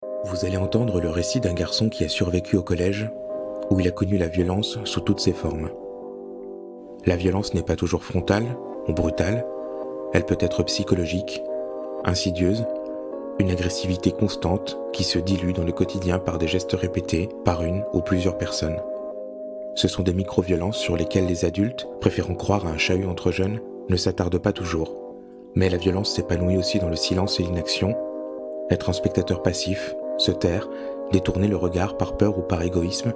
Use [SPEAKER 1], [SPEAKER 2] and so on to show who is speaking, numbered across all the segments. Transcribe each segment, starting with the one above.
[SPEAKER 1] Vous allez entendre le récit d'un garçon qui a survécu au collège, où il a connu la violence sous toutes ses formes. La violence n'est pas toujours frontale ou brutale, elle peut être psychologique, insidieuse, une agressivité constante qui se dilue dans le quotidien par des gestes répétés par une ou plusieurs personnes. Ce sont des micro-violences sur lesquelles les adultes, préférant croire à un chahut entre jeunes, ne s'attardent pas toujours. Mais la violence s'épanouit aussi dans le silence et l'inaction. Être un spectateur passif, se taire, détourner le regard par peur ou par égoïsme,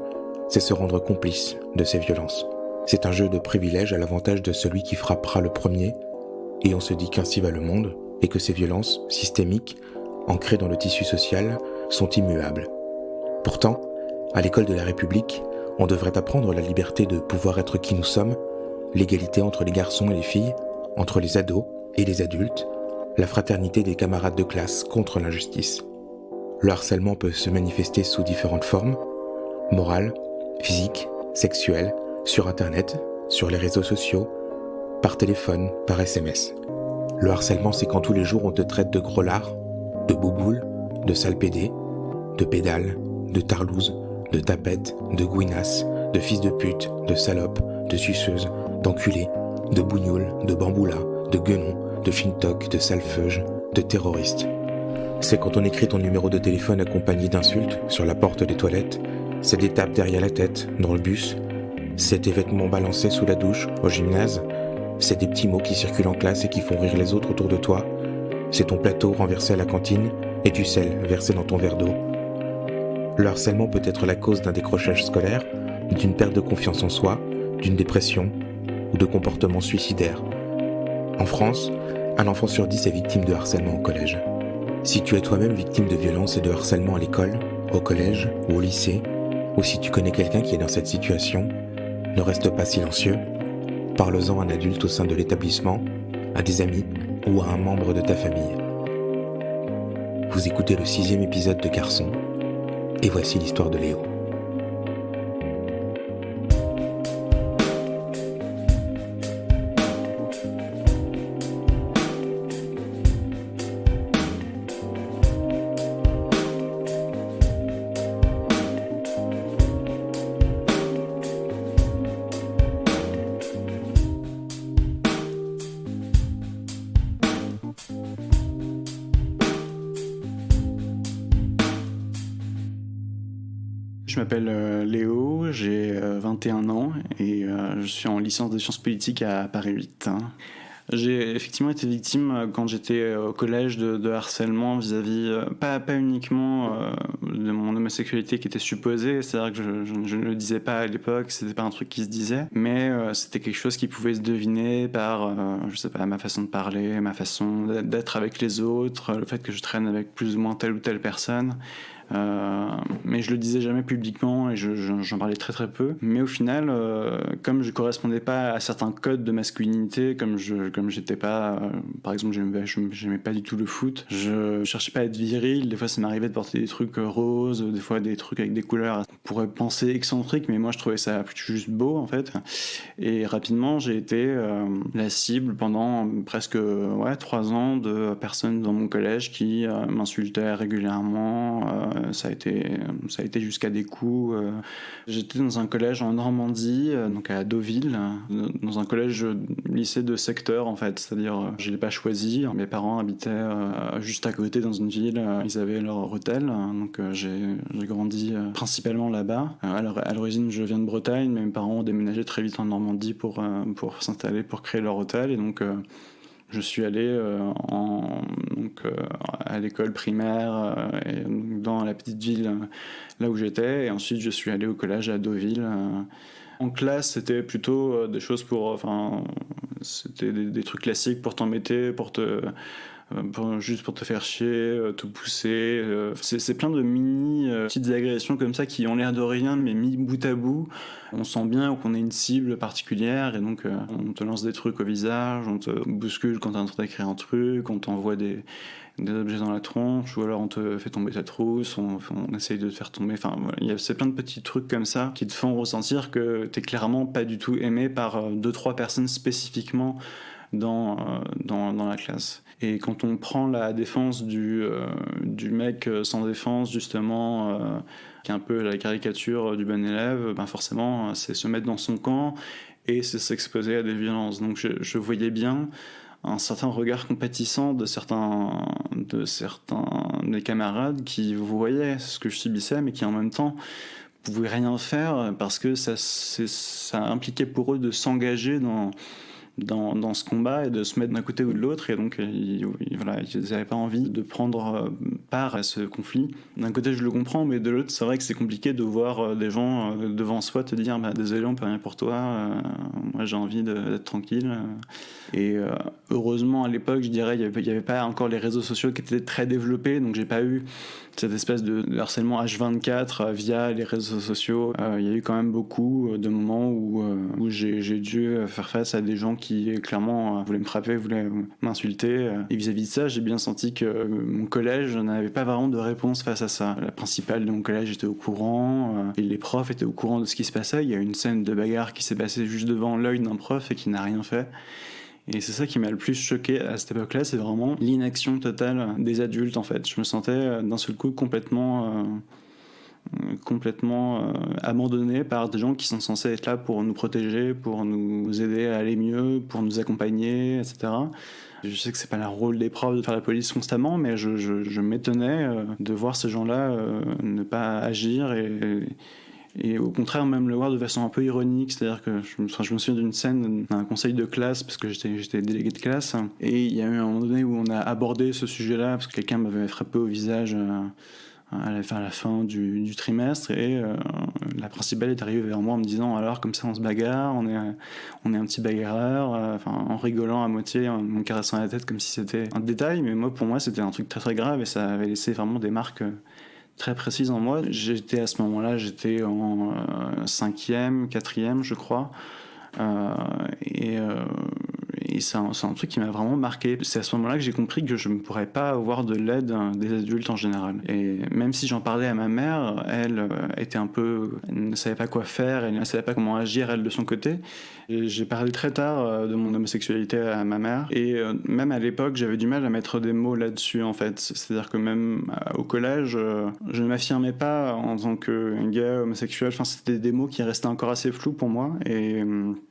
[SPEAKER 1] c'est se rendre complice de ces violences. C'est un jeu de privilèges à l'avantage de celui qui frappera le premier, et on se dit qu'ainsi va le monde, et que ces violences, systémiques, ancrées dans le tissu social, sont immuables. Pourtant, à l'école de la République, on devrait apprendre la liberté de pouvoir être qui nous sommes, l'égalité entre les garçons et les filles, entre les ados et les adultes, la fraternité des camarades de classe contre l'injustice. Le harcèlement peut se manifester sous différentes formes, morales, physiques, sexuelles, sur Internet, sur les réseaux sociaux, par téléphone, par SMS. Le harcèlement, c'est quand tous les jours on te traite de gros lard, de bouboule, de sale pédé, de pédale, de tarlouse, de tapette, de gouinasse, de fils de pute, de salope, de suceuse, d'enculé, de bougnoule, de bamboula, de guenon, de fintoc, de salfeuge, de terroriste. C'est quand on écrit ton numéro de téléphone accompagné d'insultes sur la porte des toilettes, c'est des tapes derrière la tête, dans le bus, c'est tes vêtements balancés sous la douche, au gymnase, c'est des petits mots qui circulent en classe et qui font rire les autres autour de toi, c'est ton plateau renversé à la cantine et du sel versé dans ton verre d'eau. Le harcèlement peut être la cause d'un décrochage scolaire, d'une perte de confiance en soi, d'une dépression ou de comportements suicidaires. En France, un enfant sur 10 est victime de harcèlement au collège. Si tu es toi-même victime de violence et de harcèlement à l'école, au collège ou au lycée, ou si tu connais quelqu'un qui est dans cette situation, ne reste pas silencieux. Parle-en à un adulte au sein de l'établissement, à des amis ou à un membre de ta famille. Vous écoutez le 6e épisode de Garçon, et voici l'histoire de Léo.
[SPEAKER 2] Je m'appelle Léo, j'ai 21 ans et je suis en licence de sciences politiques à Paris 8. J'ai effectivement été victime quand j'étais au collège de harcèlement vis-à-vis, pas uniquement de mon homosexualité qui était supposée, c'est-à-dire que je ne le disais pas à l'époque, c'était pas un truc qui se disait, mais c'était quelque chose qui pouvait se deviner par, je sais pas, ma façon de parler, ma façon d'être avec les autres, le fait que je traîne avec plus ou moins telle ou telle personne. Mais je le disais jamais publiquement et j'en parlais très très peu. Mais au final, comme je correspondais pas à certains codes de masculinité, comme j'étais pas, par exemple, j'aimais pas du tout le foot, je cherchais pas à être viril. Des fois, ça m'arrivait de porter des trucs roses, des fois des trucs avec des couleurs. On pourrait penser excentriques, mais moi, je trouvais ça juste beau en fait. Et rapidement, j'ai été la cible pendant presque 3 ans de personnes dans mon collège qui m'insultaient régulièrement. Ça a été jusqu'à des coups. J'étais dans un collège en Normandie, donc à Deauville, dans un lycée de secteur en fait, c'est-à-dire je l'ai pas choisi. Mes parents habitaient juste à côté dans une ville, ils avaient leur hôtel, donc j'ai grandi principalement là-bas. À l'origine, je viens de Bretagne, mais mes parents ont déménagé très vite en Normandie pour s'installer, pour créer leur hôtel, et donc je suis allé à l'école primaire et dans la petite ville là où j'étais, et ensuite je suis allé au collège à Deauville. En classe, c'était plutôt des choses c'était des trucs classiques pour t'embêter, juste pour te faire chier, te pousser. C'est plein de petites agressions comme ça qui ont l'air de rien, mais mis bout à bout, on sent bien qu'on est une cible particulière, et donc on te lance des trucs au visage, on te bouscule quand t'es en train d'écrire un truc, on t'envoie des objets dans la tronche, ou alors on te fait tomber ta trousse, on essaye de te faire tomber. Enfin, voilà, c'est plein de petits trucs comme ça qui te font ressentir que t'es clairement pas du tout aimé par 2-3 personnes spécifiquement dans la classe. Et quand on prend la défense du mec sans défense, justement, qui est un peu la caricature du bon élève, ben forcément, c'est se mettre dans son camp et c'est s'exposer à des violences. Donc je voyais bien un certain regard compatissant de certains de mes camarades qui voyaient ce que je subissais, mais qui en même temps pouvaient rien faire parce que ça impliquait pour eux de s'engager dans ce combat et de se mettre d'un côté ou de l'autre, et donc ils n'avaient pas envie de prendre part à ce conflit. D'un côté je le comprends, mais de l'autre c'est vrai que c'est compliqué de voir des gens devant soi te dire désolé, on peut rien pour toi, moi j'ai envie d'être tranquille. Et heureusement à l'époque, je dirais, il y avait pas encore les réseaux sociaux qui étaient très développés, donc j'ai pas eu cette espèce de harcèlement H24 via les réseaux sociaux. Il y a eu quand même beaucoup de moments où j'ai dû faire face à des gens qui clairement voulaient me frapper, voulaient m'insulter. Et vis-à-vis de ça, j'ai bien senti que mon collège n'avait pas vraiment de réponse face à ça. La principale de mon collège était au courant, et les profs étaient au courant de ce qui se passait. Il y a eu une scène de bagarre qui s'est passée juste devant l'œil d'un prof et qui n'a rien fait. Et c'est ça qui m'a le plus choqué à cette époque-là, c'est vraiment l'inaction totale des adultes, en fait. Je me sentais d'un seul coup complètement abandonné par des gens qui sont censés être là pour nous protéger, pour nous aider à aller mieux, pour nous accompagner, etc. Je sais que c'est pas le rôle des profs de faire la police constamment, mais je m'étonnais de voir ces gens-là ne pas agir et au contraire même le voir de façon un peu ironique. C'est-à-dire que je me souviens d'une scène d'un conseil de classe, parce que j'étais délégué de classe, et il y a eu un moment donné où on a abordé ce sujet-là parce que quelqu'un m'avait frappé au visage à la fin du trimestre, et la principale est arrivée vers moi en me disant alors comme ça on se bagarre, on est un petit bagarreur, en rigolant à moitié, en me caressant la tête comme si c'était un détail, mais pour moi c'était un truc très très grave et ça avait laissé vraiment des marques très précises en moi. À ce moment-là, j'étais en 5e, 4e, je crois. Et c'est un truc qui m'a vraiment marqué. C'est à ce moment-là que j'ai compris que je ne pourrais pas avoir de l'aide des adultes en général. Et même si j'en parlais à ma mère, elle ne savait pas quoi faire, elle ne savait pas comment agir, elle, de son côté. Et j'ai parlé très tard de mon homosexualité à ma mère. Et même à l'époque, j'avais du mal à mettre des mots là-dessus, en fait. C'est-à-dire que même au collège, je ne m'affirmais pas en tant que gay, homosexuel. Enfin, c'était des mots qui restaient encore assez flous pour moi. Et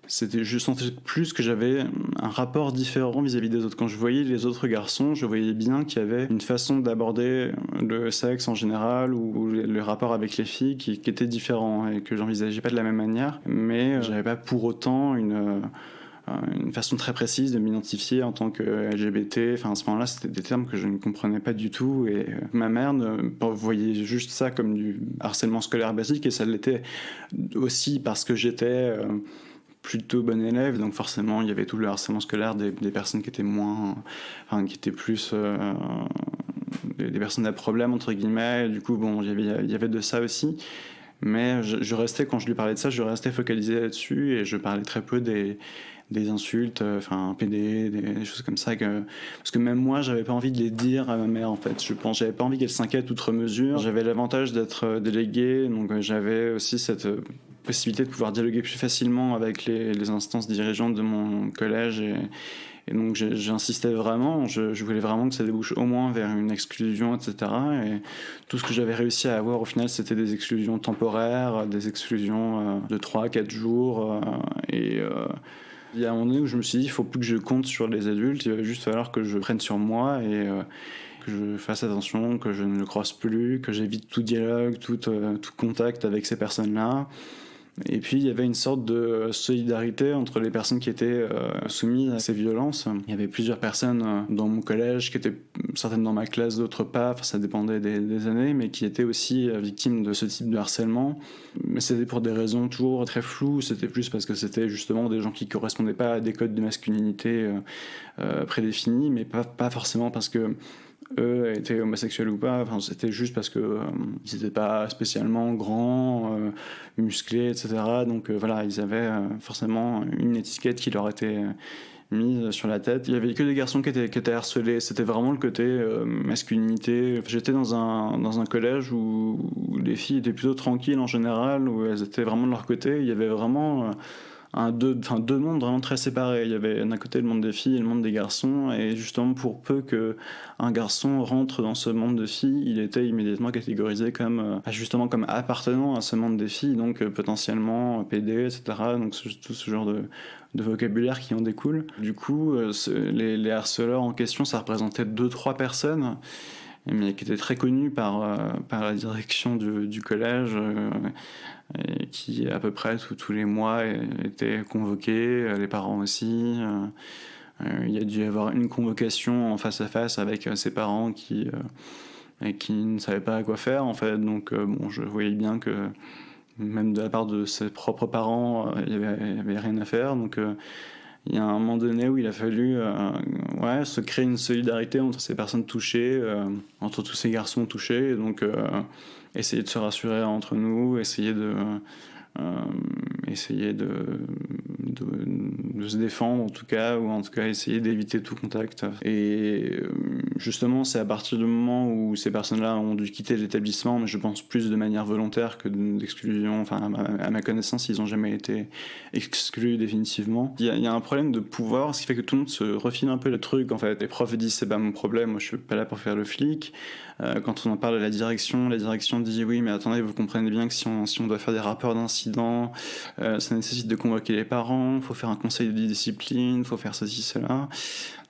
[SPEAKER 2] je sentais plus que j'avais un rapport différent vis-à-vis des autres. Quand je voyais les autres garçons, je voyais bien qu'il y avait une façon d'aborder le sexe en général ou le rapport avec les filles qui était différent et que j'envisageais pas de la même manière. Mais j'avais pas pour autant une façon très précise de m'identifier en tant que LGBT. Enfin, à ce moment-là, c'était des termes que je ne comprenais pas du tout. Et ma mère voyait juste ça comme du harcèlement scolaire basique, et ça l'était aussi parce que j'étais plutôt bon élève, donc forcément il y avait tout le harcèlement scolaire des personnes qui étaient qui étaient plus des personnes à problème entre guillemets. Du coup bon, il y avait de ça aussi, mais je restais, quand je lui parlais de ça, je restais focalisé là-dessus et je parlais très peu des insultes, PD, des choses comme ça, parce que même moi j'avais pas envie de les dire à ma mère, en fait. J'avais pas envie qu'elle s'inquiète outre mesure. J'avais l'avantage d'être délégué, donc j'avais aussi cette possibilité de pouvoir dialoguer plus facilement avec les instances dirigeantes de mon collège, et donc j'insistais vraiment, je voulais vraiment que ça débouche au moins vers une exclusion, etc. Et tout ce que j'avais réussi à avoir au final, c'était des exclusions temporaires, des exclusions de 3-4 jours, et il y a un moment donné où je me suis dit, il faut plus que je compte sur les adultes, il va juste falloir que je prenne sur moi et que je fasse attention, que je ne le croise plus, que j'évite tout dialogue, tout contact avec ces personnes-là. Et puis il y avait une sorte de solidarité entre les personnes qui étaient soumises à ces violences. Il y avait plusieurs personnes dans mon collège qui étaient certaines dans ma classe, d'autres pas, ça dépendait des années, mais qui étaient aussi victimes de ce type de harcèlement. Mais c'était pour des raisons toujours très floues, c'était plus parce que c'était justement des gens qui correspondaient pas à des codes de masculinité prédéfinis, mais pas forcément parce que eux étaient homosexuels ou pas. C'était juste parce que ils n'étaient pas spécialement grands, musclés, etc. Donc voilà, ils avaient forcément une étiquette qui leur était mise sur la tête. Il y avait que des garçons qui étaient harcelés. C'était vraiment le côté masculinité. J'étais dans un collège où les filles étaient plutôt tranquilles en général, où elles étaient vraiment de leur côté. Il y avait vraiment deux mondes vraiment très séparés. Il y avait d'un côté le monde des filles et le monde des garçons, et justement pour peu qu'un garçon rentre dans ce monde de filles, il était immédiatement catégorisé comme justement comme appartenant à ce monde des filles, donc potentiellement PD, etc. Donc tout ce genre de vocabulaire qui en découle. Du coup, les harceleurs en question, ça représentait 2-3 personnes, mais qui étaient très connus par la direction du collège, et qui à peu près tous les mois étaient convoqués, les parents aussi. Il y a dû y avoir une convocation en face à face avec ses parents qui ne savaient pas quoi faire en fait. Donc je voyais bien que même de la part de ses propres parents, il y avait rien à faire. Donc il y a un moment donné où il a fallu se créer une solidarité entre ces personnes touchées, entre tous ces garçons touchés. Et donc essayer de se rassurer entre nous, essayer de se défendre en tout cas, ou en tout cas essayer d'éviter tout contact. Et justement, c'est à partir du moment où ces personnes-là ont dû quitter l'établissement, mais je pense plus de manière volontaire que d'exclusion, enfin à ma connaissance, ils n'ont jamais été exclus définitivement. Il y a un problème de pouvoir, ce qui fait que tout le monde se refile un peu le truc en fait. Les profs disent c'est pas mon problème, moi je suis pas là pour faire le flic. Quand on en parle à la direction dit oui mais attendez, vous comprenez bien que si on doit faire des rapports d'incidents, ça nécessite de convoquer les parents, il faut faire un conseil de discipline, il faut faire ceci, cela.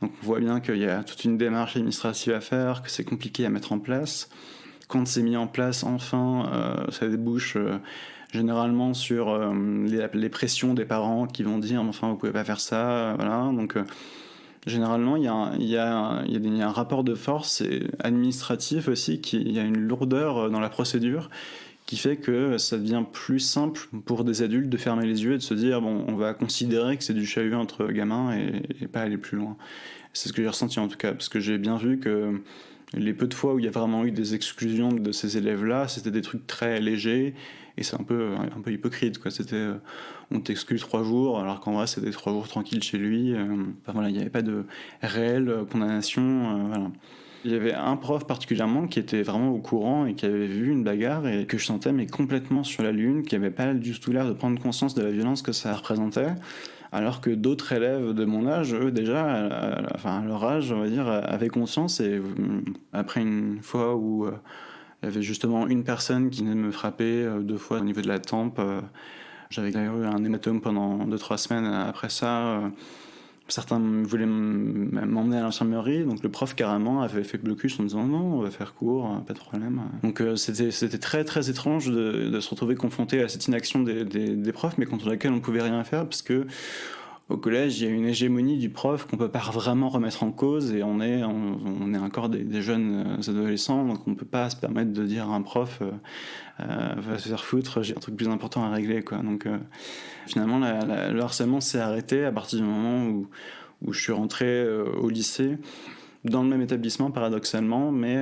[SPEAKER 2] Donc on voit bien qu'il y a toute une démarche administrative à faire, que c'est compliqué à mettre en place. Quand c'est mis en place, enfin, ça débouche généralement sur les pressions des parents qui vont dire enfin vous pouvez pas faire ça, voilà. Donc généralement, il y a un rapport de force administratif aussi, il y a une lourdeur dans la procédure qui fait que ça devient plus simple pour des adultes de fermer les yeux et de se dire bon, on va considérer que c'est du chahut entre gamins et pas aller plus loin. C'est ce que j'ai ressenti en tout cas, parce que j'ai bien vu que les peu de fois où il y a vraiment eu des exclusions de ces élèves-là, c'était des trucs très légers, et c'est un peu hypocrite, quoi. C'était on t'exclut 3 jours, alors qu'en vrai c'était 3 jours tranquilles chez lui. Il n'y avait pas de réelle condamnation. Voilà. Il y avait un prof particulièrement qui était vraiment au courant et qui avait vu une bagarre et que je sentais mais complètement sur la lune, qui avait pas du tout l'air de prendre conscience de la violence que ça représentait. Alors que d'autres élèves de mon âge, eux, déjà, à leur âge, on va dire, avaient conscience. Et après une fois où il y avait justement une personne qui venait de me frapper 2 fois au niveau de la tempe, j'avais eu un hématome pendant 2-3 semaines après ça. Certains voulaient m'emmener à l'infirmerie, donc le prof carrément avait fait blocus en disant non, on va faire court, pas de problème. Donc c'était très très étrange de se retrouver confronté à cette inaction des profs, mais contre laquelle on ne pouvait rien faire, parce que au collège, il y a une hégémonie du prof qu'on peut pas vraiment remettre en cause, et on est encore des jeunes adolescents, donc on peut pas se permettre de dire à un prof va se faire foutre, j'ai un truc plus important à régler, quoi. Donc finalement, le harcèlement s'est arrêté à partir du moment où je suis rentré au lycée, dans le même établissement paradoxalement, mais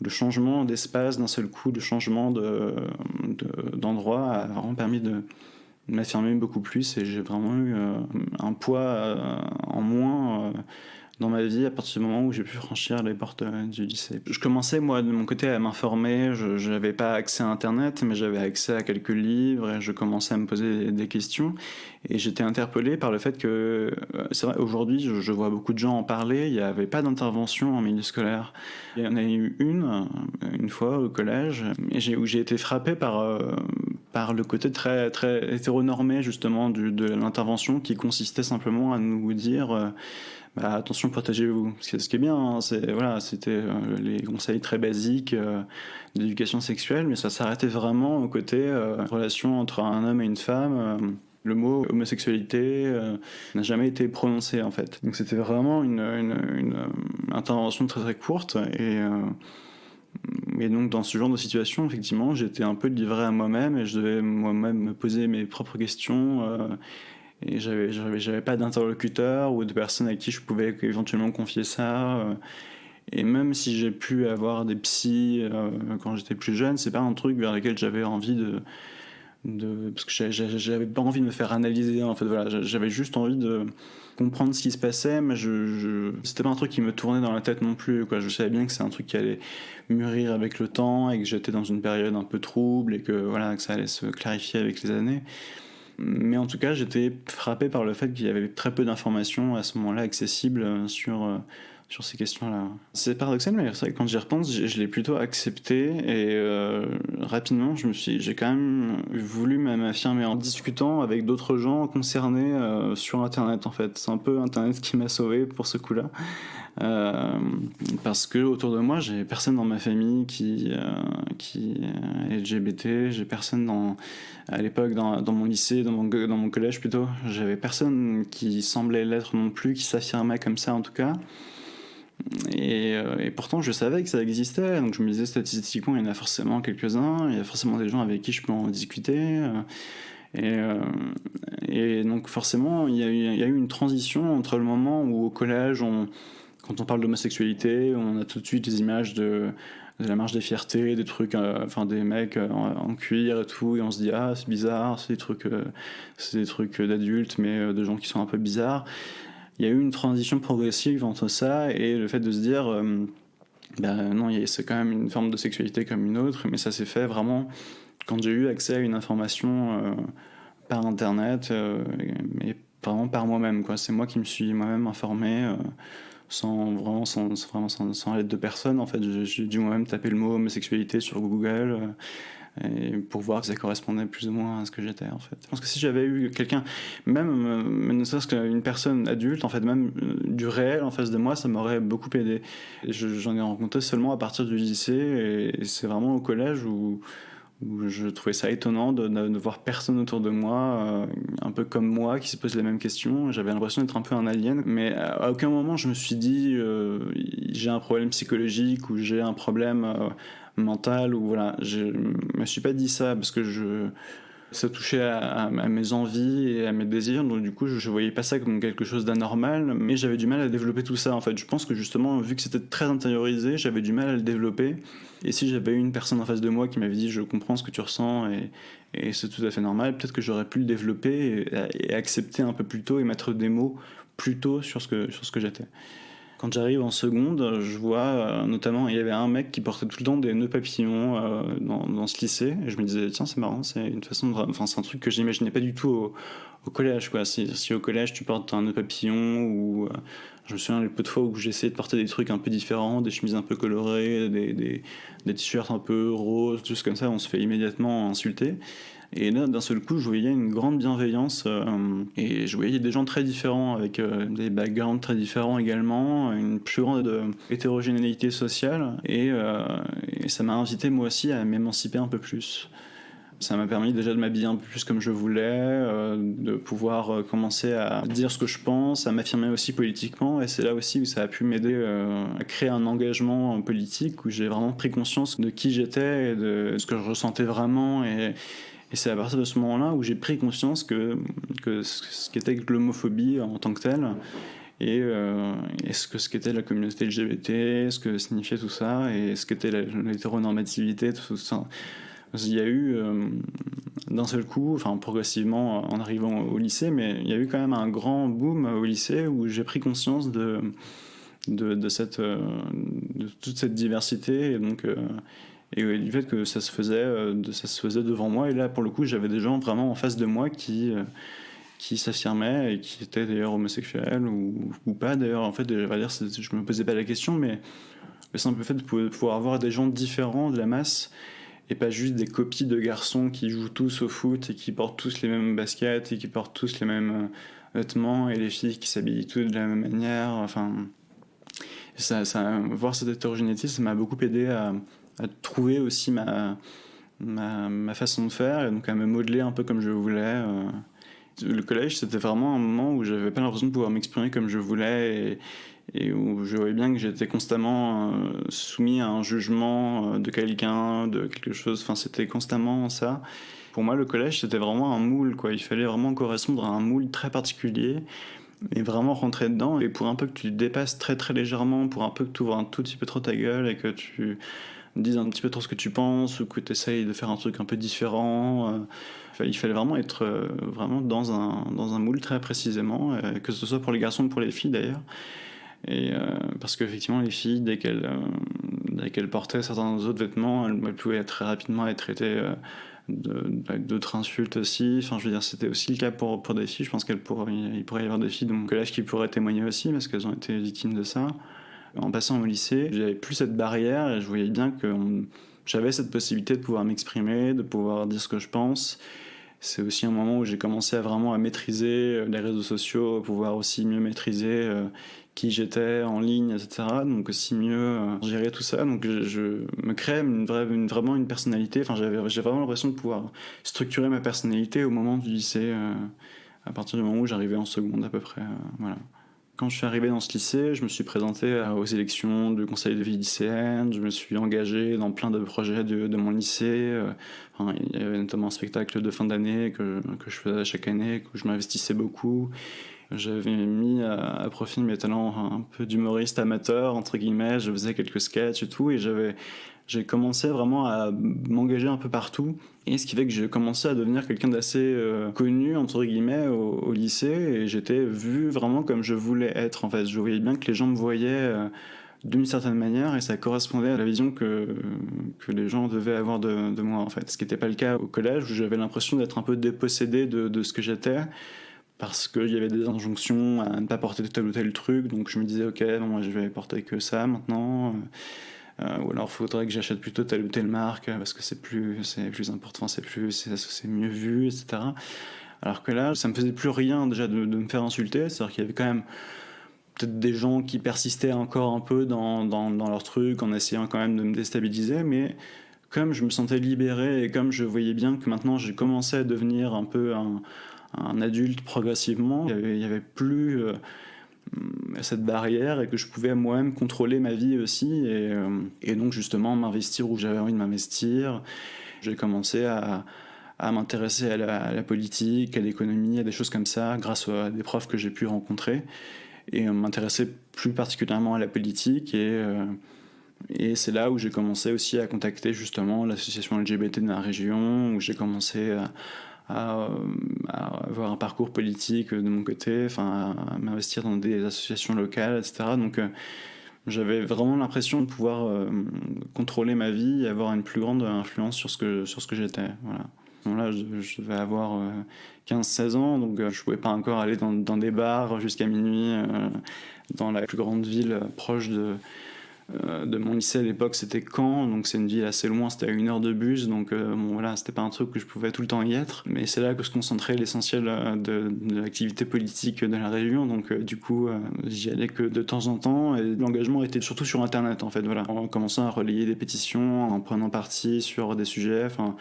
[SPEAKER 2] le changement d'espace d'un seul coup, le changement d'endroit a vraiment permis de m'affirmer beaucoup plus, et j'ai vraiment eu un poids en moins dans ma vie à partir du moment où j'ai pu franchir les portes du lycée. Je commençais moi de mon côté à m'informer, je n'avais pas accès à internet, mais j'avais accès à quelques livres, et je commençais à me poser des questions, et j'étais interpellé par le fait que, c'est vrai, aujourd'hui je vois beaucoup de gens en parler, il n'y avait pas d'intervention en milieu scolaire. Il y en a eu une fois au collège, où j'ai été frappé par le côté très, très hétéronormé justement de l'intervention, qui consistait simplement à nous dire attention, protégez-vous. Ce qui est bien, hein, c'était les conseils très basiques d'éducation sexuelle, mais ça s'arrêtait vraiment au côté relation entre un homme et une femme. Le mot homosexualité n'a jamais été prononcé en fait. Donc c'était vraiment une intervention très très courte, et donc dans ce genre de situation, effectivement, j'étais un peu livré à moi-même, et je devais moi-même me poser mes propres questions, et j'avais pas d'interlocuteur ou de personne à qui je pouvais éventuellement confier ça. Et même si j'ai pu avoir des psys quand j'étais plus jeune, c'est pas un truc vers lequel j'avais envie parce que j'avais pas envie de me faire analyser, en fait. Voilà, j'avais juste envie de comprendre ce qui se passait, mais c'était pas un truc qui me tournait dans la tête non plus, quoi. Je savais bien que c'est un truc qui allait mûrir avec le temps, et que j'étais dans une période un peu trouble, et que ça allait se clarifier avec les années. Mais en tout cas, j'étais frappé par le fait qu'il y avait très peu d'informations à ce moment-là accessibles sur ces questions-là. C'est paradoxal, mais c'est vrai que quand j'y repense, je l'ai plutôt accepté et rapidement, j'ai quand même voulu m'affirmer en discutant avec d'autres gens concernés sur Internet en fait. C'est un peu Internet qui m'a sauvé pour ce coup-là. Parce que autour de moi, j'ai personne dans ma famille qui est LGBT, j'ai personne à l'époque dans mon lycée, dans mon collège plutôt, j'avais personne qui semblait l'être non plus, qui s'affirmait comme ça en tout cas. Et pourtant, je savais que ça existait, donc je me disais statistiquement, il y en a forcément quelques-uns, il y a forcément des gens avec qui je peux en discuter. Et donc forcément, il y a eu une transition entre le moment où au collège, quand on parle d'homosexualité, on a tout de suite les images de la marche des fiertés, des trucs, des mecs en cuir et tout, et on se dit ah c'est bizarre, c'est des trucs d'adultes, mais de gens qui sont un peu bizarres. Il y a eu une transition progressive entre ça et le fait de se dire non, c'est quand même une forme de sexualité comme une autre, mais ça s'est fait vraiment quand j'ai eu accès à une information par internet, mais vraiment par moi-même, quoi. C'est moi qui me suis moi-même informé sans l'aide de personne. En fait, j'ai dû moi-même taper le mot homosexualité sur Google et pour voir que ça correspondait plus ou moins à ce que j'étais, en fait. Je pense que si j'avais eu quelqu'un, même ne serait-ce qu'une personne adulte, en fait, même du réel en face de moi, ça m'aurait beaucoup aidé. Et j'en ai rencontré seulement à partir du lycée, et c'est vraiment au collège où je trouvais ça étonnant de voir personne autour de moi, un peu comme moi, qui se pose les mêmes questions. J'avais l'impression d'être un peu un alien, mais à aucun moment je me suis dit j'ai un problème psychologique ou j'ai un problème mental, ou voilà. Je me suis pas dit ça parce que ça touchait à mes envies et à mes désirs, donc du coup je voyais pas ça comme quelque chose d'anormal, mais j'avais du mal à développer tout ça en fait. Je pense que justement, vu que c'était très intériorisé, j'avais du mal à le développer, et si j'avais eu une personne en face de moi qui m'avait dit je comprends ce que tu ressens et c'est tout à fait normal, peut-être que j'aurais pu le développer et accepter un peu plus tôt et mettre des mots plus tôt sur ce que j'étais. Quand j'arrive en seconde, je vois notamment, il y avait un mec qui portait tout le temps des nœuds papillons dans ce lycée, et je me disais tiens, c'est marrant, c'est une façon c'est un truc que j'imaginais pas du tout au collège, quoi. Si au collège tu portes un nœud papillon, ou je me souviens les peu de fois où j'ai essayé de porter des trucs un peu différents, des chemises un peu colorées, des t-shirts un peu roses, juste comme ça, on se fait immédiatement insulter. Et là, d'un seul coup, je voyais une grande bienveillance et je voyais des gens très différents, avec des backgrounds très différents également, une plus grande hétérogénéité sociale, et ça m'a invité moi aussi à m'émanciper un peu plus. Ça m'a permis déjà de m'habiller un peu plus comme je voulais, de pouvoir commencer à dire ce que je pense, à m'affirmer aussi politiquement, et c'est là aussi où ça a pu m'aider à créer un engagement politique, où j'ai vraiment pris conscience de qui j'étais et de ce que je ressentais vraiment, et c'est à partir de ce moment-là où j'ai pris conscience que ce qu'était l'homophobie en tant que telle, et ce qu'était la communauté LGBT, ce que signifiait tout ça, et ce qu'était l'hétéronormativité, tout ça. Il y a eu d'un seul coup, progressivement en arrivant au lycée, mais il y a eu quand même un grand boom au lycée où j'ai pris conscience de toute cette diversité, et donc et du fait que ça se faisait devant moi. Et là, pour le coup, j'avais des gens vraiment en face de moi qui s'affirmaient et qui étaient d'ailleurs homosexuels ou pas. D'ailleurs, en fait, je me posais pas la question, mais le simple fait de pouvoir avoir des gens différents de la masse, et pas juste des copies de garçons qui jouent tous au foot et qui portent tous les mêmes baskets et qui portent tous les mêmes vêtements, et les filles qui s'habillent toutes de la même manière. Voir cette hétérogénéité, ça m'a beaucoup aidé à trouver aussi ma façon de faire, et donc à me modeler un peu comme je voulais. Le collège, c'était vraiment un moment où j'avais pas l'impression de pouvoir m'exprimer comme je voulais, et où je voyais bien que j'étais constamment soumis à un jugement de quelqu'un, de quelque chose. C'était constamment ça. Pour moi, le collège, c'était vraiment un moule, quoi. Il fallait vraiment correspondre à un moule très particulier et vraiment rentrer dedans. Et pour un peu que tu dépasses très très légèrement, pour un peu que tu ouvres un tout petit peu trop ta gueule et que tu dises un petit peu trop ce que tu penses, ou que tu essayes de faire un truc un peu différent, il fallait vraiment être vraiment dans un moule très précisément, que ce soit pour les garçons ou pour les filles d'ailleurs. Et parce qu'effectivement, les filles, dès qu'elles dès qu'elle portait certains autres vêtements, elle pouvait très rapidement être traitée avec d'autres insultes aussi. Enfin, je veux dire, c'était aussi le cas pour des filles. Je pense il pourrait y avoir des filles de mon collège qui pourraient témoigner aussi, parce qu'elles ont été victimes de ça. En passant au lycée, j'avais plus cette barrière et je voyais bien que j'avais cette possibilité de pouvoir m'exprimer, de pouvoir dire ce que je pense. C'est aussi un moment où j'ai commencé vraiment à maîtriser les réseaux sociaux, pouvoir aussi mieux maîtriser qui j'étais en ligne, etc. Donc aussi mieux gérer tout ça. Donc je me crée vraiment une personnalité. Enfin, j'ai vraiment l'impression de pouvoir structurer ma personnalité au moment du lycée, à partir du moment où j'arrivais en seconde à peu près. Voilà. Quand je suis arrivé dans ce lycée, je me suis présenté aux élections du conseil de vie lycéenne, je me suis engagé dans plein de projets de mon lycée. Enfin, il y avait notamment un spectacle de fin d'année que je faisais chaque année, où je m'investissais beaucoup. J'avais mis à profit mes talents un peu d'humoriste amateur, entre guillemets, je faisais quelques sketchs et tout, et j'ai commencé vraiment à m'engager un peu partout. Et ce qui fait que j'ai commencé à devenir quelqu'un d'assez connu, entre guillemets, au lycée. Et j'étais vu vraiment comme je voulais être, en fait. Je voyais bien que les gens me voyaient d'une certaine manière et ça correspondait à la vision que les gens devaient avoir de moi, en fait. Ce qui n'était pas le cas au collège, où j'avais l'impression d'être un peu dépossédé de ce que j'étais. Parce qu'il y avait des injonctions à ne pas porter tel ou tel truc. Donc je me disais, ok, bon, moi je vais porter que ça maintenant. Ou alors il faudrait que j'achète plutôt telle ou telle marque parce que c'est plus important, c'est mieux vu, etc. Alors que là, ça me faisait plus rien déjà de me faire insulter, c'est-à-dire qu'il y avait quand même peut-être des gens qui persistaient encore un peu dans leur truc en essayant quand même de me déstabiliser, mais comme je me sentais libéré et comme je voyais bien que maintenant j'ai commencé à devenir un peu un adulte progressivement, il y avait plus cette barrière et que je pouvais moi-même contrôler ma vie aussi et donc justement m'investir où j'avais envie de m'investir. J'ai commencé à m'intéresser à la politique, à l'économie, à des choses comme ça grâce à des profs que j'ai pu rencontrer et m'intéresser plus particulièrement à la politique et c'est là où j'ai commencé aussi à contacter justement l'association LGBT de ma région, où j'ai commencé à avoir un parcours politique de mon côté, enfin à m'investir dans des associations locales, etc. Donc j'avais vraiment l'impression de pouvoir contrôler ma vie et avoir une plus grande influence sur ce que j'étais. Voilà. Donc là, je devais avoir 15-16 ans, donc je pouvais pas encore aller dans des bars jusqu'à minuit dans la plus grande ville proche de mon lycée à l'époque, c'était Caen, donc c'est une ville assez loin, c'était à 1 heure de bus, donc bon voilà, c'était pas un truc que je pouvais tout le temps y être, mais c'est là que se concentrait l'essentiel de l'activité politique de la région, donc du coup j'y allais que de temps en temps, et l'engagement était surtout sur internet en fait, voilà, en commençant à relayer des pétitions, en prenant parti sur des sujets, enfin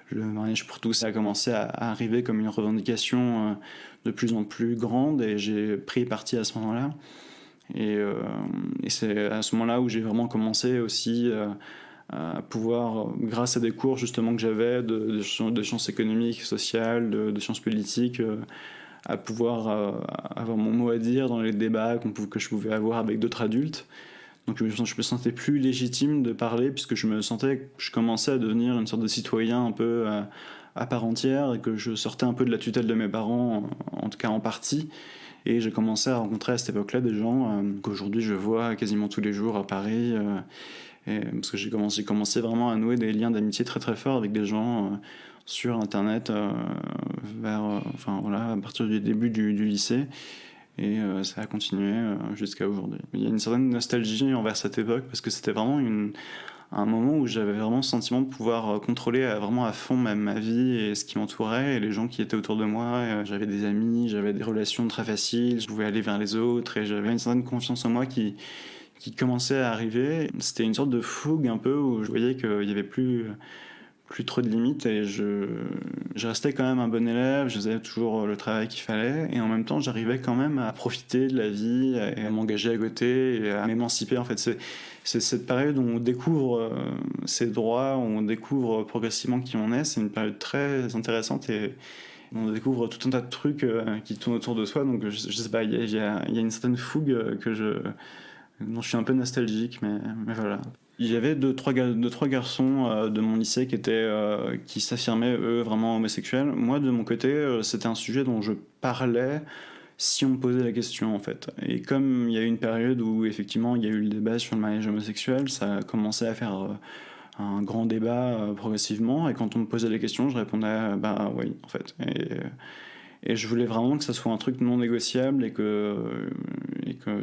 [SPEAKER 2] le mariage pour tous a commencé à arriver comme une revendication de plus en plus grande, et j'ai pris parti à ce moment-là. Et c'est à ce moment-là où j'ai vraiment commencé aussi à pouvoir, grâce à des cours justement que j'avais de sciences économiques, sociales, de sciences politiques, à pouvoir avoir mon mot à dire dans les débats que je pouvais avoir avec d'autres adultes. Donc je me sentais plus légitime de parler puisque je commençais à devenir une sorte de citoyen un peu à part entière et que je sortais un peu de la tutelle de mes parents, en tout cas en partie. Et j'ai commencé à rencontrer à cette époque-là des gens qu'aujourd'hui je vois quasiment tous les jours à Paris. Parce que j'ai commencé vraiment à nouer des liens d'amitié très très forts avec des gens sur Internet enfin, voilà, à partir du début du lycée. Et ça a continué jusqu'à aujourd'hui. Il y a une certaine nostalgie envers cette époque parce que c'était vraiment un moment où j'avais vraiment le sentiment de pouvoir contrôler vraiment à fond ma vie et ce qui m'entourait et les gens qui étaient autour de moi. J'avais des amis, j'avais des relations très faciles, je pouvais aller vers les autres et j'avais une certaine confiance en moi qui commençait à arriver. C'était une sorte de fougue un peu où je voyais qu'il y avait plus trop de limites et je restais quand même un bon élève, je faisais toujours le travail qu'il fallait et en même temps j'arrivais quand même à profiter de la vie et à m'engager à côté et à m'émanciper. En fait, c'est cette période où on découvre ses droits, où on découvre progressivement qui on est. C'est une période très intéressante et on découvre tout un tas de trucs qui tournent autour de soi. Donc je sais pas, il y a une certaine fougue dont je suis un peu nostalgique, mais voilà. Il y avait deux, trois garçons de mon lycée qui s'affirmaient, eux, vraiment homosexuels. Moi, de mon côté, c'était un sujet dont je parlais, si on me posait la question en fait. Et comme il y a eu une période où effectivement il y a eu le débat sur le mariage homosexuel, ça a commencé à faire un grand débat progressivement, et quand on me posait la question, je répondais bah oui en fait. Et je voulais vraiment que ça soit un truc non négociable et que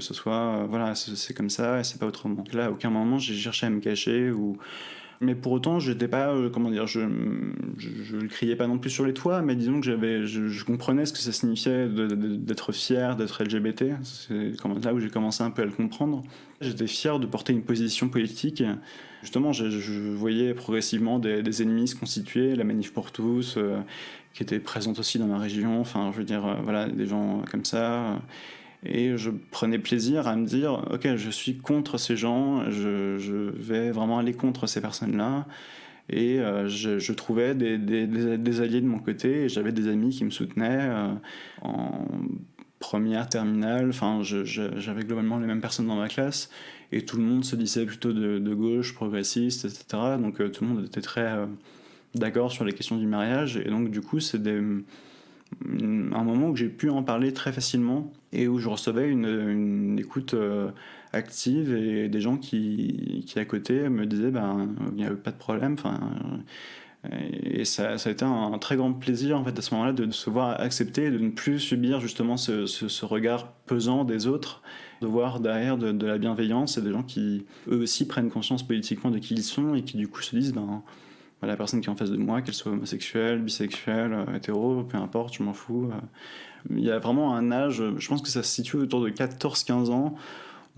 [SPEAKER 2] ce soit voilà, c'est comme ça et c'est pas autrement. Là à aucun moment j'ai cherché à me cacher ou mais pour autant, j'étais pas, comment dire, je le criais pas non plus sur les toits, mais disons que je comprenais ce que ça signifiait d'être fier, d'être LGBT. C'est là où j'ai commencé un peu à le comprendre. J'étais fier de porter une position politique. Justement, je voyais progressivement des ennemis se constituer, la Manif pour tous, qui était présente aussi dans ma région. Enfin, je veux dire, voilà, des gens comme ça. Et je prenais plaisir à me dire, ok, je suis contre ces gens, je vais vraiment aller contre ces personnes-là. Et je trouvais des alliés de mon côté, et j'avais des amis qui me soutenaient en première, terminale. Enfin, j'avais globalement les mêmes personnes dans ma classe, et tout le monde se disait plutôt de gauche, progressiste, etc. Donc tout le monde était très d'accord sur les questions du mariage, et donc du coup, c'est un moment où j'ai pu en parler très facilement et où je recevais une écoute active et des gens qui à côté me disaient il n'y avait pas de problème. Et ça a été un très grand plaisir en fait à ce moment-là de se voir accepter et de ne plus subir justement ce regard pesant des autres, de voir derrière de la bienveillance et des gens qui eux aussi prennent conscience politiquement de qui ils sont et qui du coup se disent la personne qui est en face de moi, qu'elle soit homosexuelle, bisexuelle, hétéro, peu importe, je m'en fous. Il y a vraiment un âge, je pense que ça se situe autour de 14-15 ans,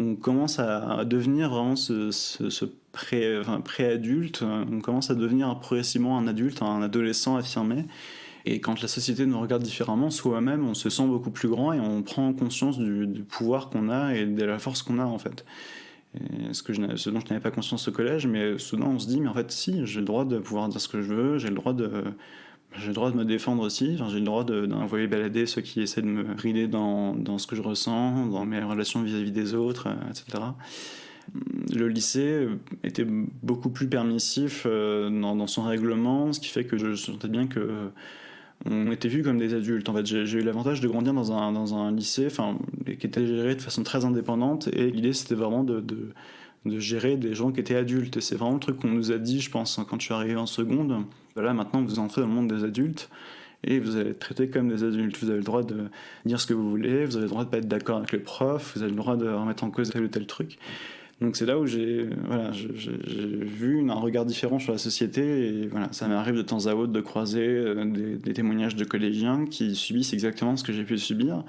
[SPEAKER 2] où on commence à devenir vraiment ce pré-adulte, on commence à devenir progressivement un adulte, un adolescent affirmé. Et quand la société nous regarde différemment, soi-même, on se sent beaucoup plus grand et on prend conscience du pouvoir qu'on a et de la force qu'on a en fait. Ce dont je n'avais pas conscience au collège, mais soudain on se dit, mais en fait si, j'ai le droit de pouvoir dire ce que je veux, j'ai le droit de me défendre aussi, j'ai le droit d'envoyer balader ceux qui essaient de me brider dans ce que je ressens, dans mes relations vis-à-vis des autres, etc. Le lycée était beaucoup plus permissif dans son règlement, ce qui fait que je sentais bien que on était vus comme des adultes. En fait, j'ai eu l'avantage de grandir dans un lycée qui était géré de façon très indépendante, et l'idée c'était vraiment de gérer des gens qui étaient adultes. Et c'est vraiment le truc qu'on nous a dit, je pense, quand je suis arrivé en seconde. Voilà, maintenant vous entrez dans le monde des adultes et vous allez être traités comme des adultes. Vous avez le droit de dire ce que vous voulez, vous avez le droit de pas être d'accord avec le prof, vous avez le droit de remettre en cause tel ou tel truc. Donc c'est là où j'ai vu un regard différent sur la société, et voilà, ça m'arrive de temps à autre de croiser des témoignages de collégiens qui subissent exactement ce que j'ai pu subir.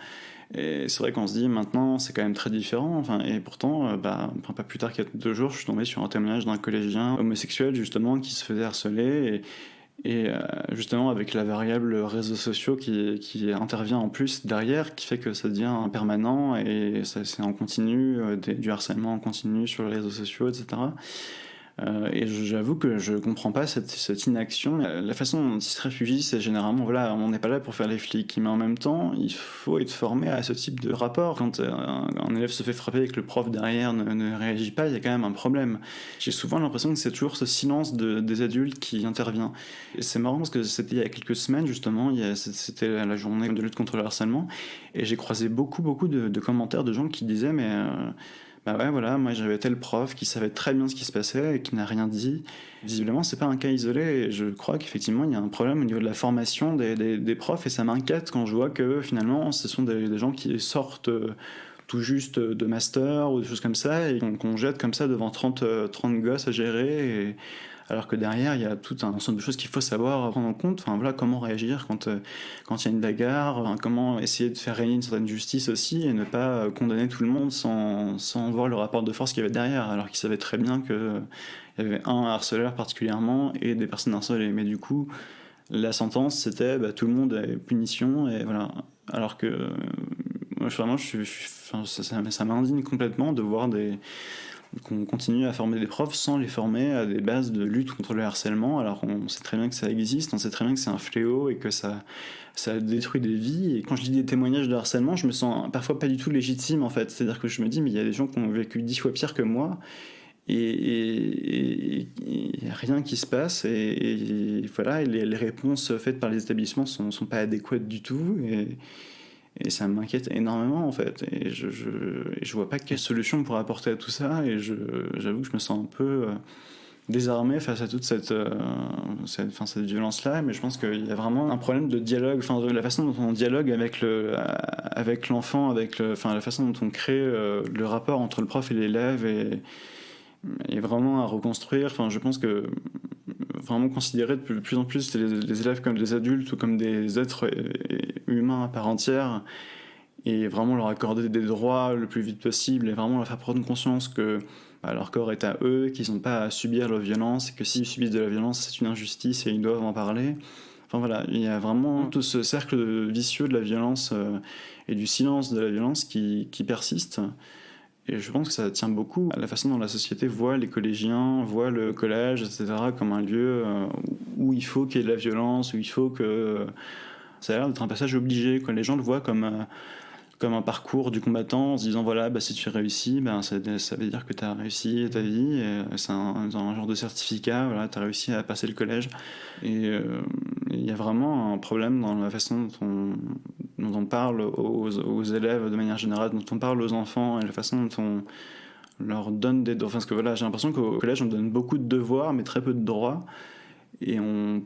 [SPEAKER 2] Et c'est vrai qu'on se dit maintenant c'est quand même très différent, et pourtant pas plus tard qu'il y a 2 jours je suis tombé sur un témoignage d'un collégien homosexuel justement qui se faisait harceler, et justement avec la variable réseaux sociaux qui intervient en plus derrière, qui fait que ça devient permanent, et c'est en continu, du harcèlement en continu sur les réseaux sociaux, etc. Et j'avoue que je comprends pas cette inaction. La façon dont ils se réfugient, c'est généralement, voilà, on n'est pas là pour faire les flics, mais en même temps, il faut être formé à ce type de rapport. Quand un élève se fait frapper et que le prof derrière ne réagit pas, il y a quand même un problème. J'ai souvent l'impression que c'est toujours ce silence des adultes qui intervient. Et c'est marrant parce que c'était il y a quelques semaines, justement, c'était la journée de lutte contre le harcèlement, et j'ai croisé beaucoup de commentaires de gens qui disaient, mais... bah ouais, voilà, moi j'avais tel prof qui savait très bien ce qui se passait et qui n'a rien dit. Visiblement, c'est pas un cas isolé, et je crois qu'effectivement, il y a un problème au niveau de la formation des profs, et ça m'inquiète quand je vois que finalement, ce sont des gens qui sortent tout juste de master ou des choses comme ça, et qu'on jette comme ça devant 30 gosses à gérer, alors que derrière, il y a tout un ensemble de choses qu'il faut savoir prendre en compte. Voilà, comment réagir quand il y a une bagarre, comment essayer de faire régner une certaine justice aussi, et ne pas condamner tout le monde sans voir le rapport de force qu'il y avait derrière, alors qu'ils savaient très bien qu'il y avait un harceleur particulièrement et des personnes harcelées. Mais du coup, la sentence, c'était tout le monde a punition, et voilà. Alors que moi, vraiment, ça m'indigne complètement de voir qu'on continue à former des profs sans les former à des bases de lutte contre le harcèlement, alors on sait très bien que ça existe, on sait très bien que c'est un fléau et que ça détruit des vies. Et quand je lis des témoignages de harcèlement, je me sens parfois pas du tout légitime en fait, c'est-à-dire que je me dis, mais il y a des gens qui ont vécu 10 fois pire que moi, et il n'y a rien qui se passe, et voilà, et les réponses faites par les établissements sont pas adéquates du tout, Et ça m'inquiète énormément en fait. Et je vois pas quelle solution on pourrait apporter à tout ça. Et j'avoue que je me sens un peu désarmé face à toute cette violence-là. Mais je pense qu'il y a vraiment un problème de dialogue, de la façon dont on dialogue avec l'enfant, la façon dont on crée le rapport entre le prof et l'élève et vraiment à reconstruire. Je pense que vraiment considérer de plus en plus les élèves comme des adultes ou comme des êtres humains à part entière et vraiment leur accorder des droits le plus vite possible et vraiment leur faire prendre conscience que leur corps est à eux, qu'ils n'ont pas à subir la violence et que s'ils subissent de la violence, c'est une injustice et ils doivent en parler. Il y a vraiment tout ce cercle vicieux de la violence et du silence de la violence qui persiste. Et je pense que ça tient beaucoup à la façon dont la société voit les collégiens, voit le collège, etc. comme un lieu où il faut qu'il y ait de la violence, où il faut que... Ça a l'air d'être un passage obligé, quand les gens le voient comme un parcours du combattant, en se disant voilà, si tu réussis, ça veut dire que tu as réussi ta vie, et c'est un genre de certificat, voilà, tu as réussi à passer le collège. Et il y a vraiment un problème dans la façon dont on parle aux élèves de manière générale, dont on parle aux enfants, et la façon dont on leur donne des devoirs. Parce que voilà, j'ai l'impression qu'au collège, on donne beaucoup de devoirs, mais très peu de droits. Et il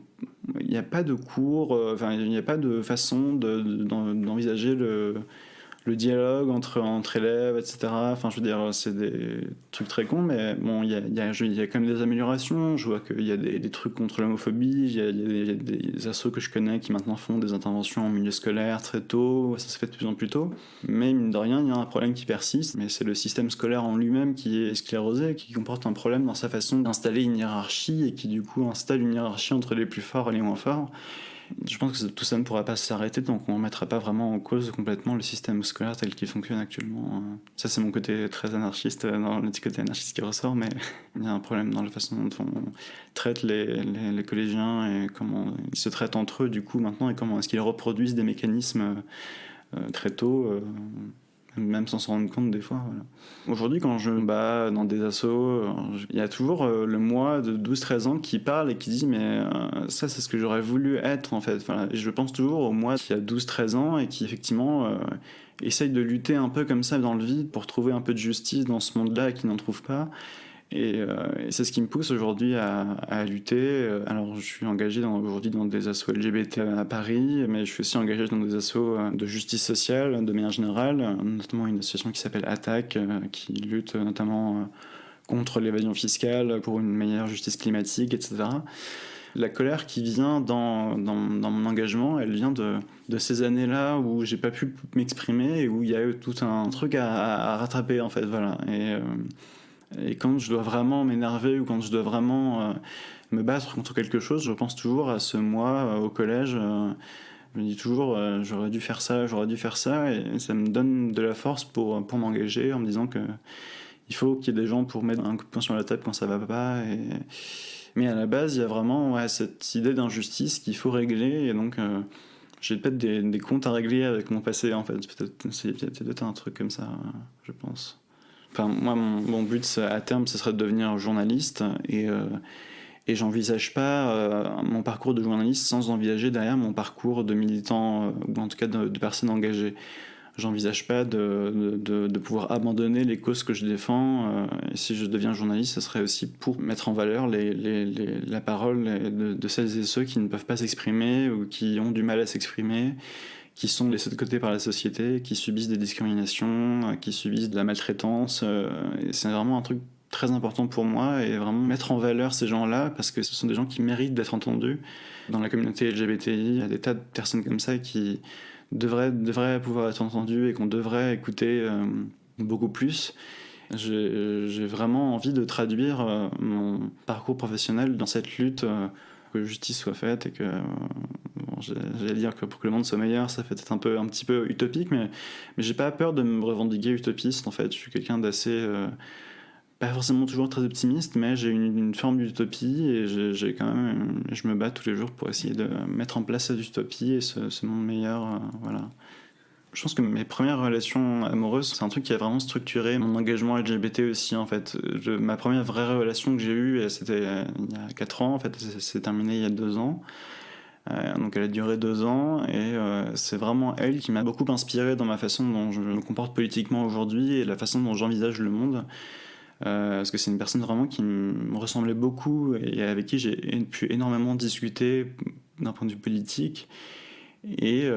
[SPEAKER 2] n'y a pas de cours, il n'y a pas de façon d'envisager le dialogue entre élèves, etc. C'est des trucs très cons, mais bon, il y a quand même des améliorations. Je vois qu'il y a des trucs contre l'homophobie, il y a des assos que je connais qui maintenant font des interventions en milieu scolaire très tôt, ça se fait de plus en plus tôt. Mais mine de rien, il y a un problème qui persiste, mais c'est le système scolaire en lui-même qui est sclérosé, qui comporte un problème dans sa façon d'installer une hiérarchie et qui du coup installe une hiérarchie entre les plus forts et les moins forts. Je pense que tout ça ne pourra pas s'arrêter tant qu'on ne mettra pas vraiment en cause complètement le système scolaire tel qu'il fonctionne actuellement. Ça, c'est mon côté très anarchiste, dans le petit côté anarchiste qui ressort, mais il y a un problème dans la façon dont on traite les collégiens et comment ils se traitent entre eux du coup maintenant et comment est-ce qu'ils reproduisent des mécanismes très tôt, même sans s'en rendre compte des fois. Voilà. Aujourd'hui, quand je me bats dans des assos, il y a toujours le moi de 12-13 ans qui parle et qui dit mais ça c'est ce que j'aurais voulu être en fait. Et je pense toujours au moi qui a 12-13 ans et qui effectivement essaye de lutter un peu comme ça dans le vide pour trouver un peu de justice dans ce monde-là et qui n'en trouve pas. Et c'est ce qui me pousse aujourd'hui à lutter. Alors je suis engagé aujourd'hui dans des assos LGBT à Paris, mais je suis aussi engagé dans des assos de justice sociale de manière générale, notamment une association qui s'appelle Attaque, qui lutte notamment contre l'évasion fiscale, pour une meilleure justice climatique, etc. La colère qui vient dans mon engagement, elle vient de ces années-là où j'ai pas pu m'exprimer et où il y a eu tout un truc à rattraper en fait. Voilà. Et quand je dois vraiment m'énerver ou quand je dois vraiment me battre contre quelque chose, je pense toujours à ce moi au collège. Je me dis toujours j'aurais dû faire ça, et ça me donne de la force pour m'engager en me disant que il faut qu'il y ait des gens pour mettre un coup de poing sur la table quand ça va pas. Mais à la base, il y a vraiment cette idée d'injustice qu'il faut régler, et donc j'ai peut-être des comptes à régler avec mon passé en fait. C'est peut-être un truc comme ça, je pense. Enfin, moi, mon but à terme, ce serait de devenir journaliste et j'envisage pas mon parcours de journaliste sans envisager derrière mon parcours de militant ou en tout cas de personne engagée. J'envisage pas de pouvoir abandonner les causes que je défends. Et si je deviens journaliste, ce serait aussi pour mettre en valeur la parole de celles et ceux qui ne peuvent pas s'exprimer ou qui ont du mal à s'exprimer, qui sont laissés de côté par la société, qui subissent des discriminations, qui subissent de la maltraitance. Et c'est vraiment un truc très important pour moi, et vraiment mettre en valeur ces gens-là, parce que ce sont des gens qui méritent d'être entendus. Dans la communauté LGBTI, il y a des tas de personnes comme ça qui devraient pouvoir être entendues et qu'on devrait écouter beaucoup plus. J'ai vraiment envie de traduire mon parcours professionnel dans cette lutte, que justice soit faite, et que j'allais dire que pour que le monde soit meilleur, ça fait peut-être un petit peu utopique, mais j'ai pas peur de me revendiquer utopiste en fait. Je suis quelqu'un d'assez pas forcément toujours très optimiste, mais j'ai une forme d'utopie, et j'ai quand même, je me bats tous les jours pour essayer de mettre en place cette utopie et ce monde meilleur. Voilà. Je pense que mes premières relations amoureuses, c'est un truc qui a vraiment structuré mon engagement LGBT aussi, en fait. Ma première vraie relation que j'ai eue, c'était il y a 4 ans, en fait, c'est terminé il y a 2 ans. Donc elle a duré 2 ans et c'est vraiment elle qui m'a beaucoup inspiré dans ma façon dont je me comporte politiquement aujourd'hui et la façon dont j'envisage le monde. Parce que c'est une personne vraiment qui me ressemblait beaucoup et avec qui j'ai pu énormément discuter d'un point de vue politique. Et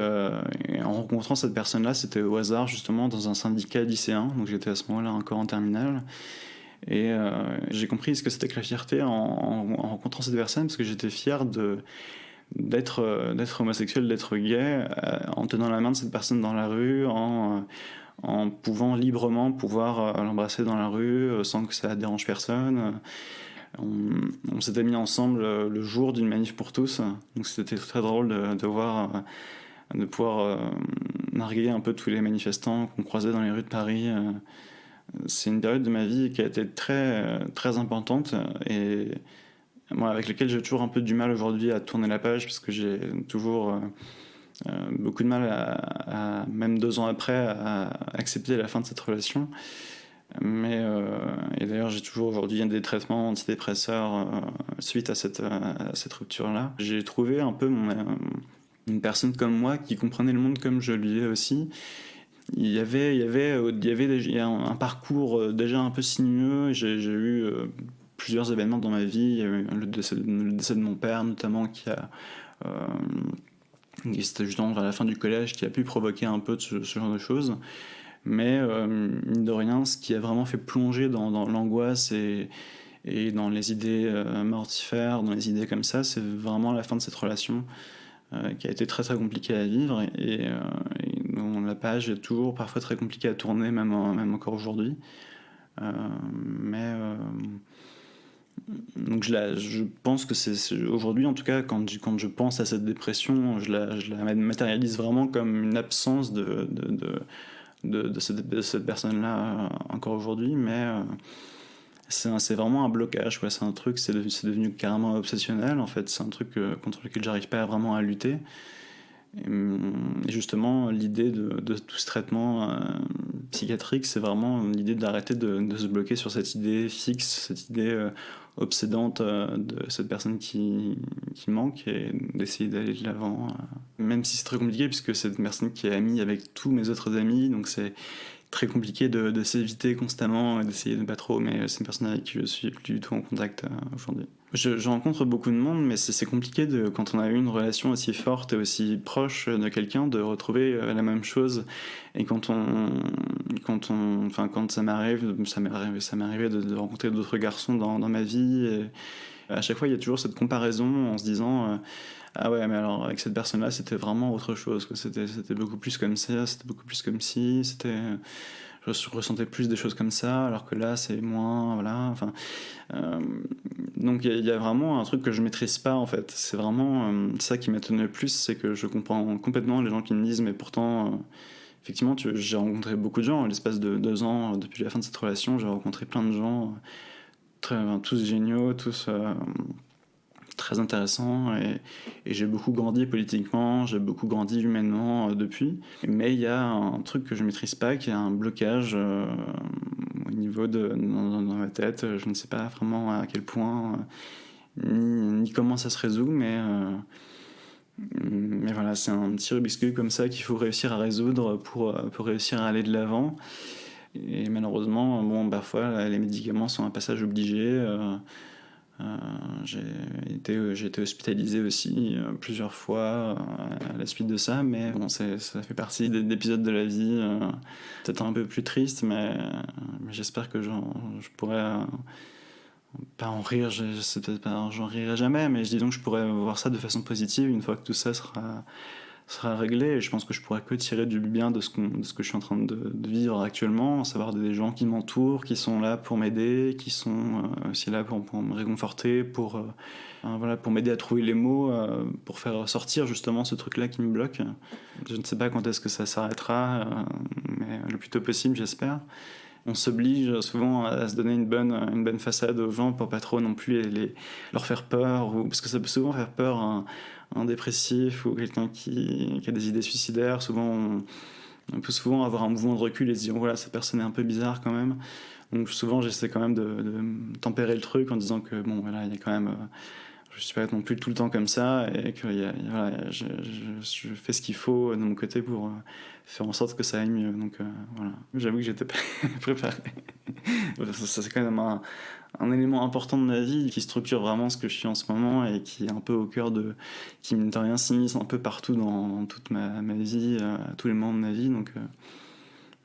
[SPEAKER 2] en rencontrant cette personne-là, c'était au hasard justement dans un syndicat lycéen, donc j'étais à ce moment-là encore en terminale. Et j'ai compris ce que c'était que la fierté en rencontrant cette personne, parce que j'étais fier d'être homosexuel, d'être gay, en tenant la main de cette personne dans la rue, en pouvant librement l'embrasser dans la rue sans que ça dérange personne. On s'était mis ensemble le jour d'une manif pour tous, donc c'était très drôle de pouvoir narguer un peu tous les manifestants qu'on croisait dans les rues de Paris. C'est une période de ma vie qui a été très, très importante et moi, avec laquelle j'ai toujours un peu du mal aujourd'hui à tourner la page, parce que j'ai toujours beaucoup de mal même 2 ans après, à accepter la fin de cette relation. Et d'ailleurs, j'ai toujours aujourd'hui des traitements antidépresseurs suite à cette rupture-là. J'ai trouvé un peu une personne comme moi qui comprenait le monde comme je le vivais aussi. Il y avait un parcours déjà un peu sinueux. J'ai eu plusieurs événements dans ma vie. Il y a eu le décès de mon père, notamment, c'était justement vers la fin du collège, qui a pu provoquer un peu ce genre de choses. Mais mine de rien, ce qui a vraiment fait plonger dans l'angoisse et dans les idées mortifères, dans les idées comme ça, c'est vraiment la fin de cette relation qui a été très très compliquée à vivre et dont la page est toujours parfois très compliquée à tourner, même encore aujourd'hui. Donc je pense que c'est aujourd'hui, en tout cas, quand je pense à cette dépression, je la matérialise vraiment comme une absence de cette personne-là encore aujourd'hui, mais c'est vraiment un blocage, quoi. C'est un truc, c'est devenu carrément obsessionnel, en fait. C'est un truc contre lequel j'arrive pas vraiment à lutter. Et justement, l'idée de tout ce traitement psychiatrique, c'est vraiment l'idée d'arrêter de se bloquer sur cette idée fixe, cette idée obsédante de cette personne qui manque, et d'essayer d'aller de l'avant. Même si c'est très compliqué, puisque c'est une personne qui est amie avec tous mes autres amis, donc c'est très compliqué de s'éviter constamment et d'essayer de pas trop, mais c'est une personne avec qui je suis plus du tout en contact aujourd'hui. Je rencontre beaucoup de monde, mais c'est compliqué quand on a eu une relation aussi forte et aussi proche de quelqu'un, de retrouver la même chose. Et quand ça m'est arrivé de rencontrer d'autres garçons dans ma vie. Et à chaque fois, il y a toujours cette comparaison en se disant ah ouais, mais alors avec cette personne-là, c'était vraiment autre chose, quoi. C'était beaucoup plus comme ça, c'était beaucoup plus comme si, je ressentais plus des choses comme ça, alors que là, c'est moins, voilà. Enfin, donc il y a vraiment un truc que je maîtrise pas, en fait. C'est vraiment ça qui m'étonne le plus, c'est que je comprends complètement les gens qui me disent, mais pourtant, effectivement, j'ai rencontré beaucoup de gens à l'espace de 2 ans, depuis la fin de cette relation. J'ai rencontré plein de gens, tous géniaux, tous très intéressants, et j'ai beaucoup grandi politiquement, j'ai beaucoup grandi humainement depuis. Mais il y a un truc que je maîtrise pas, qui est un blocage au niveau dans ma tête. Je ne sais pas vraiment à quel point ni comment ça se résout, mais voilà, c'est un petit Rubik's Cube comme ça qu'il faut réussir à résoudre pour réussir à aller de l'avant. Et malheureusement, parfois les médicaments sont un passage obligé. J'ai été hospitalisé aussi plusieurs fois à la suite de ça, mais bon, ça fait partie d'épisodes de la vie peut-être un peu plus tristes, mais j'espère que je pourrais pas en rire, c'est peut-être pas, j'en rirai jamais, mais disons que je pourrais voir ça de façon positive une fois que tout ça sera réglé, et je pense que je pourrais que tirer du bien de ce que je suis en train de vivre actuellement, à savoir des gens qui m'entourent, qui sont là pour m'aider, qui sont aussi là pour me réconforter, pour m'aider à trouver les mots, pour faire sortir justement ce truc-là qui me bloque. Je ne sais pas quand est-ce que ça s'arrêtera, mais le plus tôt possible, j'espère. On s'oblige souvent à se donner une bonne façade aux gens pour pas trop non plus leur faire peur, parce que ça peut souvent faire peur un dépressif ou quelqu'un qui a des idées suicidaires. Souvent, on peut souvent avoir un mouvement de recul et se dire voilà, cette personne est un peu bizarre quand même. Donc souvent j'essaie quand même de tempérer le truc en disant que bon voilà, il y a quand même je suis pas non plus tout le temps comme ça et que voilà, je fais ce qu'il faut de mon côté pour faire en sorte que ça aille mieux. Donc voilà, j'avoue que j'étais pas préparé. Ça c'est quand même un élément important de ma vie qui structure vraiment ce que je suis en ce moment et qui est un peu au cœur qui mine de rien s'immisce un peu partout dans toute ma vie, à tous les moments de ma vie. Donc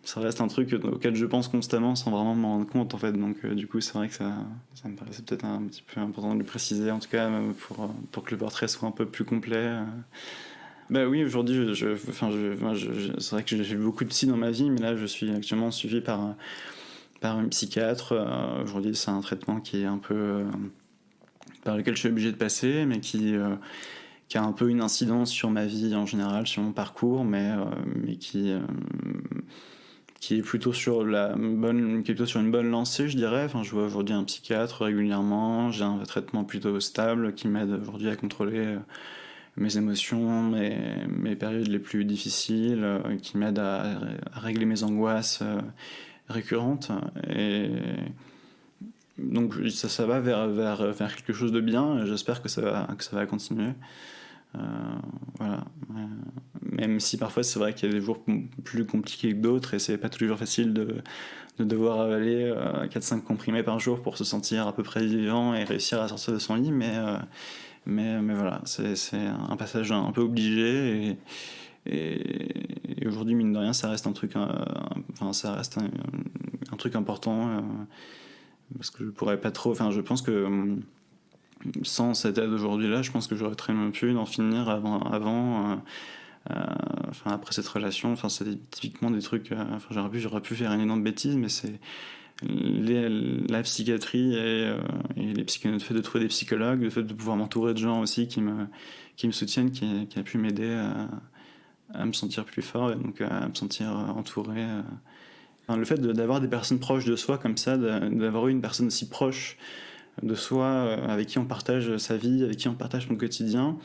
[SPEAKER 2] ça reste un truc auquel je pense constamment sans vraiment m'en rendre compte en fait. Donc du coup c'est vrai que ça me paraissait peut-être un petit peu important de le préciser, en tout cas pour que le portrait soit un peu plus complet. Bah oui, aujourd'hui c'est vrai que j'ai beaucoup de psy dans ma vie, mais là je suis actuellement suivi par une psychiatre. Aujourd'hui c'est un traitement qui est un peu par lequel je suis obligé de passer, mais qui a un peu une incidence sur ma vie en général, sur mon parcours, mais qui est plutôt sur une bonne lancée, je dirais. Enfin, je vois aujourd'hui un psychiatre régulièrement, j'ai un traitement plutôt stable qui m'aide aujourd'hui à contrôler mes émotions, mes périodes les plus difficiles, qui m'aide à régler mes angoisses récurrentes. Et donc ça va vers quelque chose de bien, et j'espère que ça va continuer. Voilà. Même si parfois c'est vrai qu'il y a des jours plus compliqués que d'autres et c'est pas tous les jours facile de devoir avaler 4-5 comprimés par jour pour se sentir à peu près vivant et réussir à sortir de son lit, mais voilà, c'est un passage un peu obligé et aujourd'hui mine de rien ça reste un truc important, parce que je pourrais pas trop, je pense que sans cette aide aujourd'hui-là, je pense que j'aurais très bien pu en finir après cette relation. C'est typiquement des trucs. J'aurais pu faire une énorme bêtise, mais c'est la psychiatrie et le fait de trouver des psychologues, le fait de pouvoir m'entourer de gens aussi qui me soutiennent, qui a pu m'aider à me sentir plus fort et donc à me sentir entouré. Le fait d'avoir des personnes proches de soi comme ça, d'avoir eu une personne aussi proche de soi, avec qui on partage sa vie, avec qui on partage son quotidien,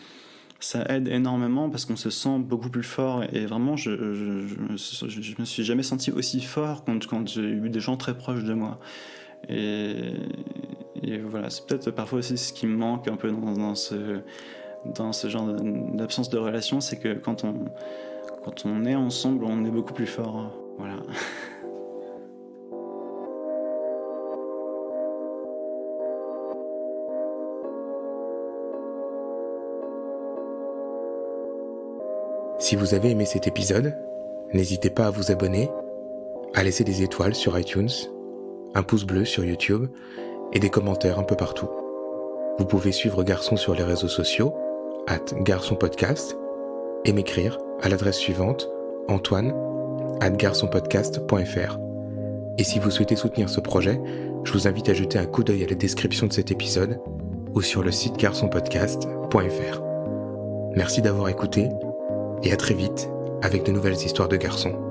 [SPEAKER 2] ça aide énormément parce qu'on se sent beaucoup plus fort. Et vraiment, je me suis jamais senti aussi fort quand j'ai eu des gens très proches de moi. Et voilà, c'est peut-être parfois aussi ce qui me manque un peu dans ce genre d'absence de relation, c'est que quand on est ensemble, on est beaucoup plus fort. Voilà.
[SPEAKER 1] Si vous avez aimé cet épisode, n'hésitez pas à vous abonner, à laisser des étoiles sur iTunes, un pouce bleu sur YouTube et des commentaires un peu partout. Vous pouvez suivre Garçon sur les réseaux sociaux, @garçonpodcast, et m'écrire à l'adresse suivante, antoine@garçonpodcast.fr. Et si vous souhaitez soutenir ce projet, je vous invite à jeter un coup d'œil à la description de cet épisode ou sur le site garçonpodcast.fr. Merci d'avoir écouté et à très vite avec de nouvelles histoires de garçons.